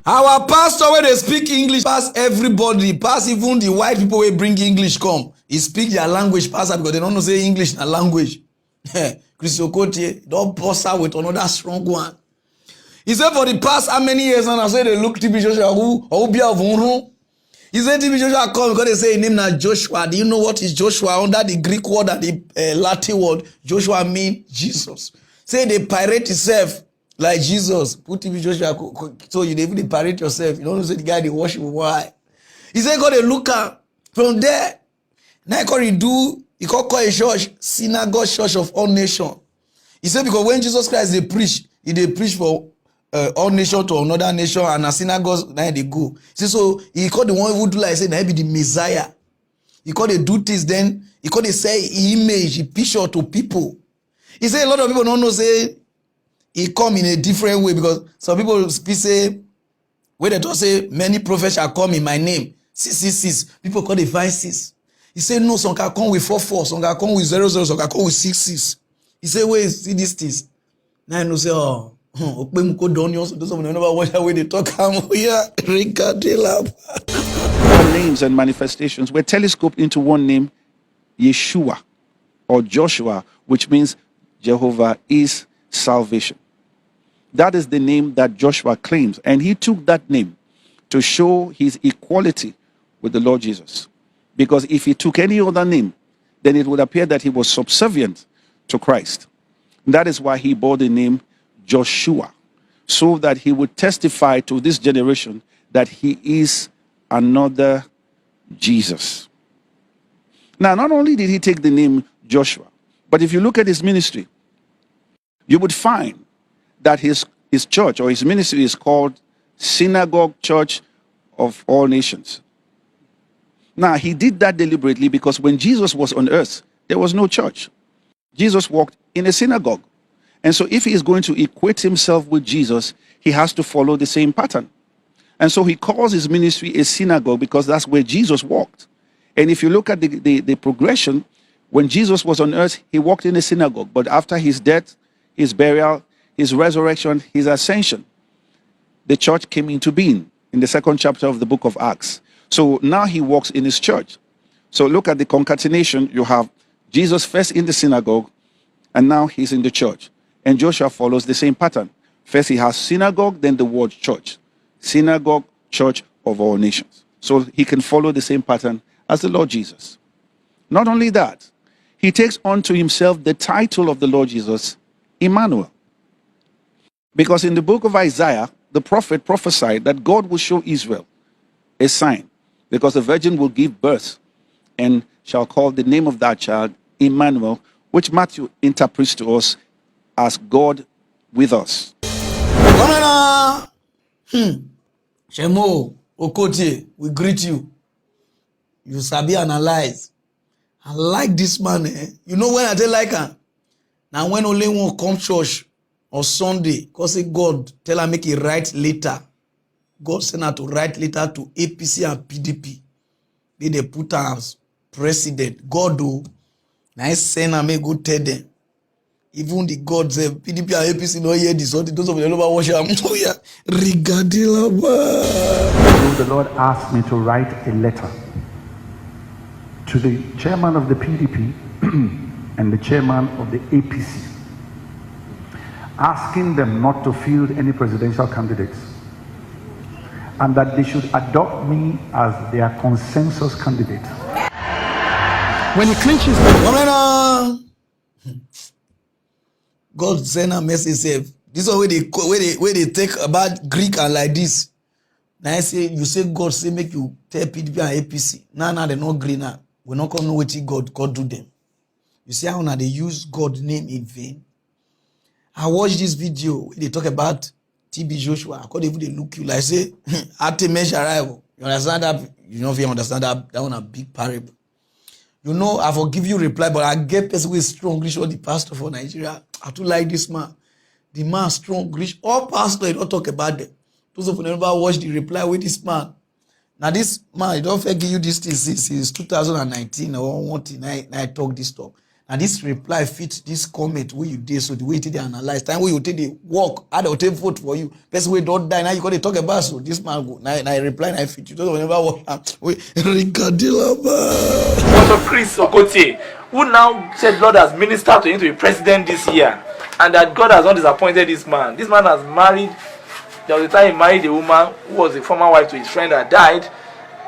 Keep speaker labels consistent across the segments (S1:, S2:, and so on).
S1: Our pastor, when they speak English, pass everybody, pass even the white people wey bring English come. He speak their language, pass because they don't know say English na language. Chris Okotie don't bust out with another strong one. He said for the past how many years now, I say they look TB Joshua who be of Unru. He said TB Joshua come because they say his name na Joshua. Do you know what is Joshua? Under the Greek word and the Latin word, Joshua mean Jesus. Say they pirate himself like Jesus. Put TB Joshua so you even pirate yourself. You don't say the guy they worship with one eye. He said God they look at from there. Now he call a church, synagogue church of all nations. He said because when Jesus Christ they preach, they preach for all nation to another nation and a synagogue now they go. See, so he called the one who do like say now be the Messiah. He called they do this then. He called they say image, he picture to people. He said a lot of people don't know say he come in a different way because some people speak say when they talk say many prophets shall come in my name. 666. People call the 56. He said no, some can come with 44, some can come with 00, some can come with 66. He said where is see these things? Now I know say oh. Those of them never watch how they talk.
S2: Names and manifestations were telescoped into one name, Yeshua or Joshua, which means Jehovah is salvation. That is the name that Joshua claims, and he took that name to show his equality with the Lord Jesus. Because if he took any other name, then it would appear that he was subservient to Christ. That is why he bore the name Joshua, so that he would testify to this generation that he is another Jesus. Now, not only did he take the name Joshua, but if you look at his ministry, you would find that his church or his ministry is called Synagogue Church of All Nations. Now, he did that deliberately because when Jesus was on earth, there was no church. Jesus walked in a synagogue. And so if he is going to equate himself with Jesus, he has to follow the same pattern. And so he calls his ministry a synagogue because that's where Jesus walked. And if you look at the progression, when Jesus was on earth, he walked in a synagogue. But after his death, his burial, his resurrection, his ascension, the church came into being in the 2nd chapter of the book of Acts. So now he walks in his church. So look at the concatenation. You have Jesus first in the synagogue, and now he's in the church. And Joshua follows the same pattern. First he has synagogue, then the word church. Synagogue, church of all nations. So he can follow the same pattern as the Lord Jesus. Not only that, he takes unto himself the title of the Lord Jesus, Emmanuel. Because in the book of Isaiah, the prophet prophesied that God will show Israel a sign, because the virgin will give birth and shall call the name of that child Emmanuel, which Matthew interprets to us as God with us.
S1: Shemo Okotie, we greet you. You sabi analyze. I like this man. You know when I tell like her? Now when only one come church on Sunday, because say God tell her make it write later. God send her to write later to APC and PDP. They put her as president. God do. Now send her make go tell them. Even the gods, PDP and APC don't hear this. Those of them never watch them. Oh yeah,
S3: The Lord asked me to write a letter to the chairman of the PDP and the chairman of the APC, asking them not to field any presidential candidates, and that they should adopt me as their consensus candidate.
S1: When he clinches, God send a message. This is where they take about Greek and like this. Now I say you say God say make you tell PDP and APC. Now they not green now. We not gonna know what God do them. You see how now they use God's name in vain. I watched this video where they talk about TB Joshua. I can't even they look you like say Artemis arrival. You understand that? You know if you understand that one a big parable. You know, I forgive you reply, but I get person with strong English or the pastor for Nigeria. I too like this man. The man strong English. All pastor, you don't talk about them. Those of you never watch the reply with this man. Now this man, he don't forget you this thing since 2019 or one thing I talk this talk. And this reply fit this comment where you did, so the way you take analyze, time where you take the work, how they take vote for you. Person wey don't die, now you got to talk about, so this man go, now reply, now fit you. Don't never work. Wait,
S4: Pastor Chris Okotie, who now said Lord has ministered to him to be president this year, and that God has not disappointed this man. This man has married, there was a time he married a woman who was a former wife to his friend that died,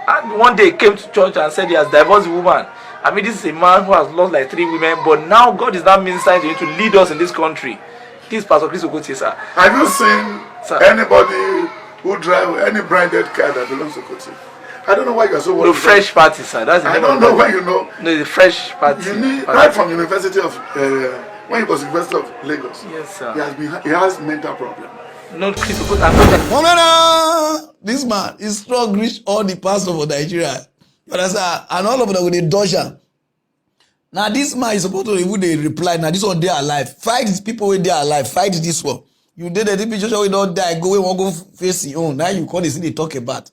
S4: and one day he came to church and said he has divorced the woman. I mean, this is a man who has lost like 3 women, but now God is now ministering to him to lead us in this country. This is Pastor Chris Okotie, sir.
S5: Have you seen anybody who drive any branded car that belongs to Okotie? I don't know why you're so worried.
S4: No, Fresh Party, sir. That's the
S5: I
S4: name
S5: don't
S4: of
S5: know
S4: the
S5: why you know.
S4: No, the Fresh Party.
S5: You need, right from University of, when he was University of Lagos.
S4: Yes, sir.
S5: He has mental problem.
S4: No, Chris Okotie.
S1: No. This man is strong, reach all the pastors of Nigeria. You understand? And all of them with a dodge. Now this man is supposed to even they reply. Now this one they are alive. Fight these people when they are alive. Fight this one. You did the DP Joshua we don't die. Go we won't go face your own. Now you call this thing they talk about.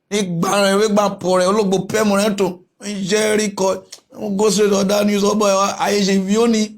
S1: They pore. Ologbo pay money to Jericho. Go straight on that news. Oh boy, I vioni.